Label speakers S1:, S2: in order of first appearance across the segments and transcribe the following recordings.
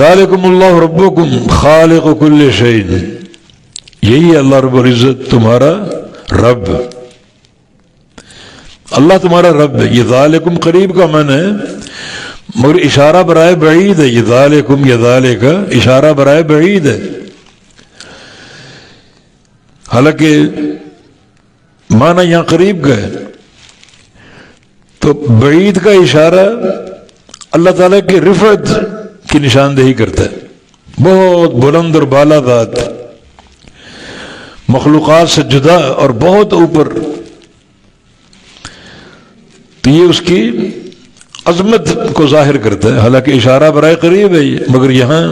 S1: ذالکم اللہ ربکم خالق کل شیء، یہی ہے اللہ رب العزت تمہارا رب، اللہ تمہارا رب ہے۔ یہ ذالکم قریب کا معنی ہے مگر اشارہ برائے بعید ہے، یہ ذالکم یہ ذالک اشارہ برائے بعید ہے، حالانکہ معنی یہاں قریب کا ہے۔ تو بعید کا اشارہ اللہ تعالیٰ کی رفعت کی نشاندہی کرتا ہے، بہت بلند اور بالا ذات، مخلوقات سے جدا اور بہت اوپر، تو یہ اس کی عظمت کو ظاہر کرتا ہے، حالانکہ اشارہ برائے قریب ہے مگر یہاں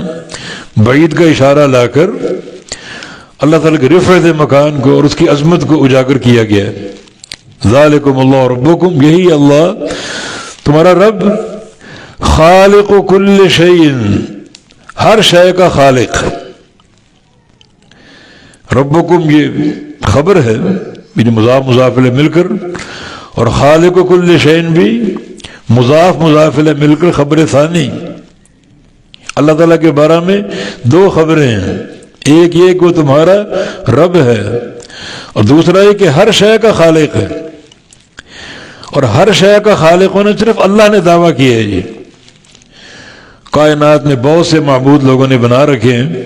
S1: بعید کا اشارہ لا کر اللہ تعالیٰ کی رفعت مکان کو اور اس کی عظمت کو اجاگر کیا گیا ہے۔ ذالکم اللہ ربکم، یہی اللہ تمہارا رب، خالق کل شیء، ہر شے کا خالق۔ ربکم یہ خبر ہے، یعنی مضاف مضاف الیہ مل کر، اور خالق کل شیء بھی مضاف مضاف الیہ مل کر خبر ثانی۔ اللہ تعالیٰ کے بارے میں دو خبریں ہیں، ایک یہ کہ وہ تمہارا رب ہے، اور دوسرا یہ کہ ہر شے کا خالق ہے۔ اور ہر شے کا خالق ہونا صرف اللہ نے دعویٰ کیا ہے۔ یہ کائنات میں بہت سے معبود لوگوں نے بنا رکھے ہیں،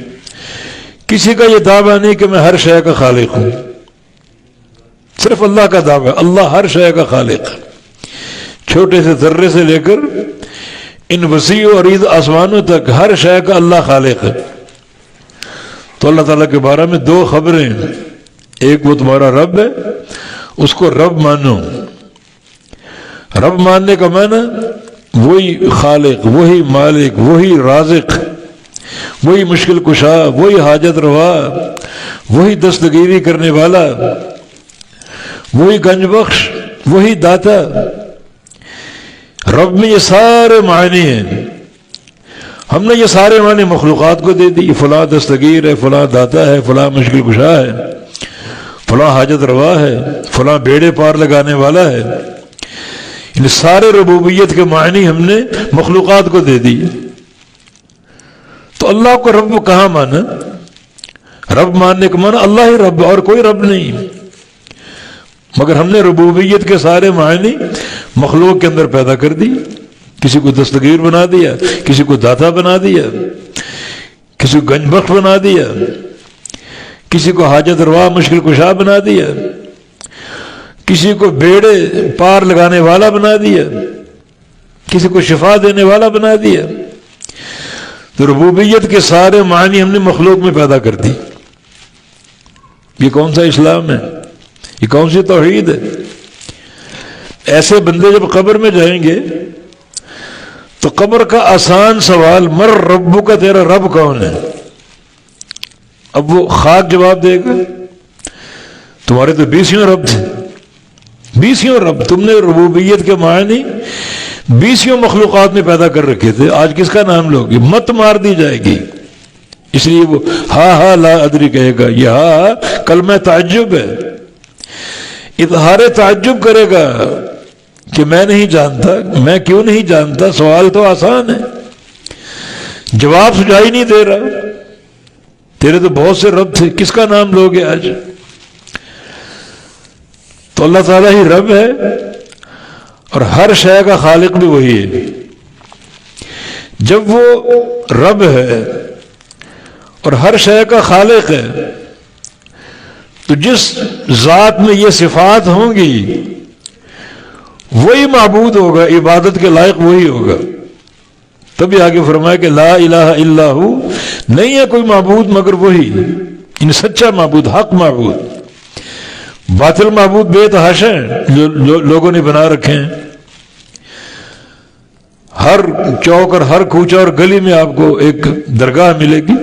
S1: کسی کا یہ دعویٰ نہیں کہ میں ہر شے کا خالق ہوں، صرف اللہ کا دعویٰ، اللہ ہر شے کا خالق ہے، چھوٹے سے ذرے سے لے کر ان وسیع و عریض آسمانوں تک ہر شے کا اللہ خالق ہے۔ تو اللہ تعالیٰ کے بارے میں دو خبریں، ایک وہ تمہارا رب ہے، اس کو رب مانو۔ رب ماننے کا معنی وہی خالق، وہی مالک، وہی رازق، وہی مشکل کشا، وہی حاجت روا، وہی دستگیری کرنے والا، وہی گنج بخش، وہی داتا۔ رب میں یہ سارے معنی ہیں، ہم نے یہ سارے معنی مخلوقات کو دے دی، فلاں دستگیر ہے، فلاں داتا ہے، فلاں مشکل کشا ہے، فلاں حاجت روا ہے، فلاں بیڑے پار لگانے والا ہے، ان سارے ربوبیت کے معنی ہم نے مخلوقات کو دے دی۔ تو اللہ کو رب کہاں مانا؟ رب ماننے کا مانا اللہ ہی رب اور کوئی رب نہیں، مگر ہم نے ربوبیت کے سارے معنی مخلوق کے اندر پیدا کر دی، کسی کو دستگیر بنا دیا، کسی کو داتا بنا دیا، کسی کو گنج بخش بنا دیا، کسی کو حاجت روا مشکل کشا بنا دیا، کسی کو بیڑے پار لگانے والا بنا دیا، کسی کو شفا دینے والا بنا دیا۔ تو ربوبیت کے سارے معنی ہم نے مخلوق میں پیدا کر دی۔ یہ کون سا اسلام ہے؟ یہ کون سی توحید ہے؟ ایسے بندے جب قبر میں جائیں گے تو قبر کا آسان سوال، مر ربو کا، تیرا رب کون ہے؟ اب وہ خاک جواب دے گا، تمہارے تو 20 رب تھے، 20 رب، تم نے ربوبیت کے معنی 20 مخلوقات میں پیدا کر رکھے تھے، آج کس کا نام لوگے؟ مت مار دی جائے گی۔ اس لیے وہ ہاں لا ادری کہے گا، یہ ہاں کلمہ تعجب ہے، اظہار تعجب کرے گا کہ میں نہیں جانتا، میں کیوں نہیں جانتا؟ سوال تو آسان ہے، جواب سجائی نہیں دے رہا، تیرے تو بہت سے رب تھے، کس کا نام لوگے آج؟ تو اللہ تعالیٰ ہی رب ہے اور ہر شے کا خالق بھی وہی ہے۔ جب وہ رب ہے اور ہر شے کا خالق ہے تو جس ذات میں یہ صفات ہوں گی وہی معبود ہوگا، عبادت کے لائق وہی ہوگا۔ تبھی آگے فرمایا کہ لا الہ الا ہو، نہیں ہے کوئی معبود مگر وہی، ان سچا معبود، حق معبود۔ باطل معبود بے تحاشا ہیں جو لوگوں نے بنا رکھے ہیں، ہر چوک اور ہر کوچہ اور گلی میں آپ کو ایک درگاہ ملے گی،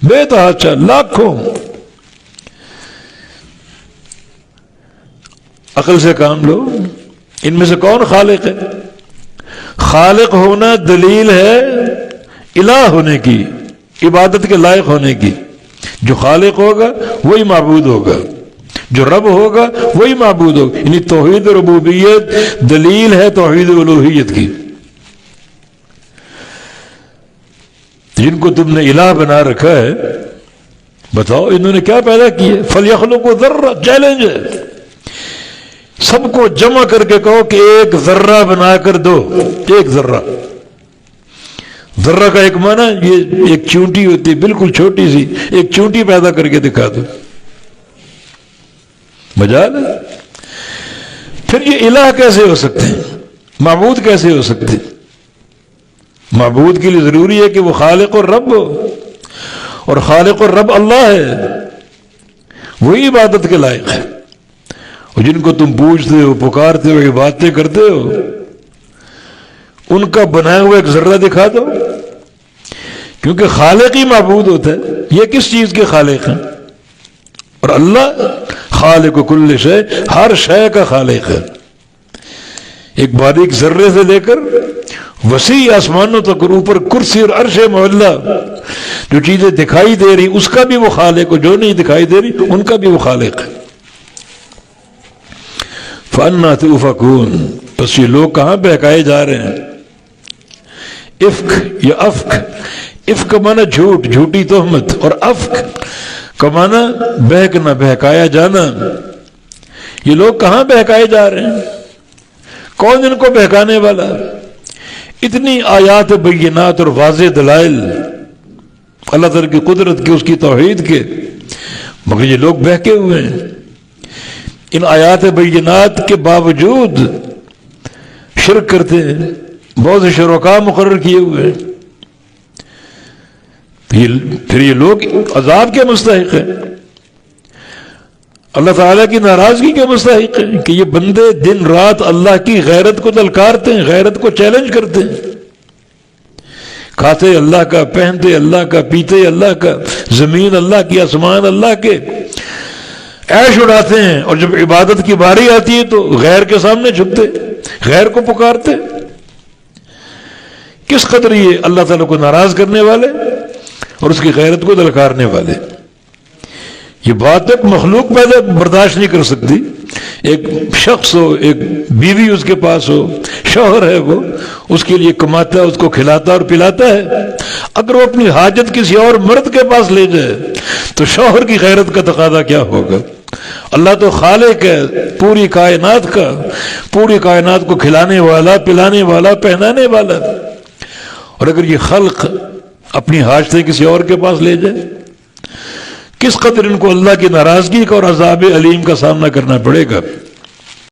S1: بے تحاشا لاکھوں۔ عقل سے کام لو، ان میں سے کون خالق ہے؟ خالق ہونا دلیل ہے الہ ہونے کی، عبادت کے لائق ہونے کی۔ جو خالق ہوگا وہی معبود ہوگا، جو رب ہوگا وہی معبود ہوگا، یعنی توحید ربوبیت دلیل ہے توحید الوہیت کی۔ جن کو تم نے الہ بنا رکھا ہے، بتاؤ انہوں نے کیا پیدا کیا؟ فَلْيَخْلُقُوا ذَرَّةً، چیلنج ہے، سب کو جمع کر کے کہو کہ ایک ذرہ بنا کر دو، ایک ذرہ۔ ذرہ کا ایک معنی یہ ایک چونٹی ہوتی ہے، بالکل چھوٹی سی ایک چونٹی پیدا کر کے دکھا دو، مجال ہے؟ پھر یہ الہ کیسے ہو سکتے ہیں؟ معبود کیسے ہو سکتے ہیں؟ معبود کے لیے ضروری ہے کہ وہ خالق اور رب ہو، اور خالق اور رب اللہ ہے، وہی عبادت کے لائق ہے۔ اور جن کو تم پوجتے ہو، پکارتے ہو، عبادتیں کرتے ہو، ان کا بنایا ہوا ایک ذرہ دکھا دو، کیونکہ خالق ہی معبود ہوتا ہے۔ یہ کس چیز کے خالق ہیں؟ اور اللہ خالق کل شے، ہر شے کا خالق ہے، ایک باریک ذرے سے لے کر وسیع آسمانوں تک، اور اوپر کرسی اور عرش معلیٰ، جو چیزیں دکھائی دے رہی اس کا بھی وہ خالق ہے، جو نہیں دکھائی دے رہی ان کا بھی وہ خالق ہے۔ فَأَنَّىٰ تُؤْفَكُونَ، بس یہ لوگ کہاں بہکائے جا رہے ہیں؟ افک یا افک، افک کا معنی جھوٹ، جھوٹی تہمت، اور افک کا معنی بہکنا، بہکایا جانا۔ یہ لوگ کہاں بہکائے جا رہے ہیں؟ کون ان کو بہکانے والا؟ اتنی آیات بینات اور واضح دلائل اللہ تعالیٰ کی قدرت کے، اس کی توحید کے، مگر یہ لوگ بہکے ہوئے ہیں۔ ان آیات بینات کے باوجود شرک کرتے ہیں، بہت سے شرکاء مقرر کیے ہوئے ہیں، پھر یہ لوگ عذاب کے مستحق ہیں، اللہ تعالیٰ کی ناراضگی کے مستحق ہیں کہ یہ بندے دن رات اللہ کی غیرت کو للکارتے ہیں، غیرت کو چیلنج کرتے ہیں، کھاتے اللہ کا، پہنتے اللہ کا، پیتے اللہ کا، زمین اللہ کی، آسمان اللہ کے، عیش اڑاتے ہیں، اور جب عبادت کی باری آتی ہے تو غیر کے سامنے جھکتے، غیر کو پکارتے۔ کس قدر یہ اللہ تعالیٰ کو ناراض کرنے والے اور اس کی غیرت کو دلکارنے والے۔ یہ بات ایک مخلوق پیدا برداشت نہیں کر سکتی۔ ایک شخص ہو، ایک بیوی اس کے پاس ہو، شوہر ہے، وہ اس کے لیے کماتا ہے، اس کو کھلاتا اور پلاتا ہے، اگر وہ اپنی حاجت کسی اور مرد کے پاس لے جائے تو شوہر کی غیرت کا تقاضا کیا ہوگا؟ اللہ تو خالق ہے پوری کائنات کا، پوری کائنات کو کھلانے والا، پلانے والا، پہنانے والا، اور اگر یہ خلق اپنی حاجتیں کسی اور کے پاس لے جائے، کس قدر ان کو اللہ کی ناراضگی کا اور عذاب علیم کا سامنا کرنا پڑے گا۔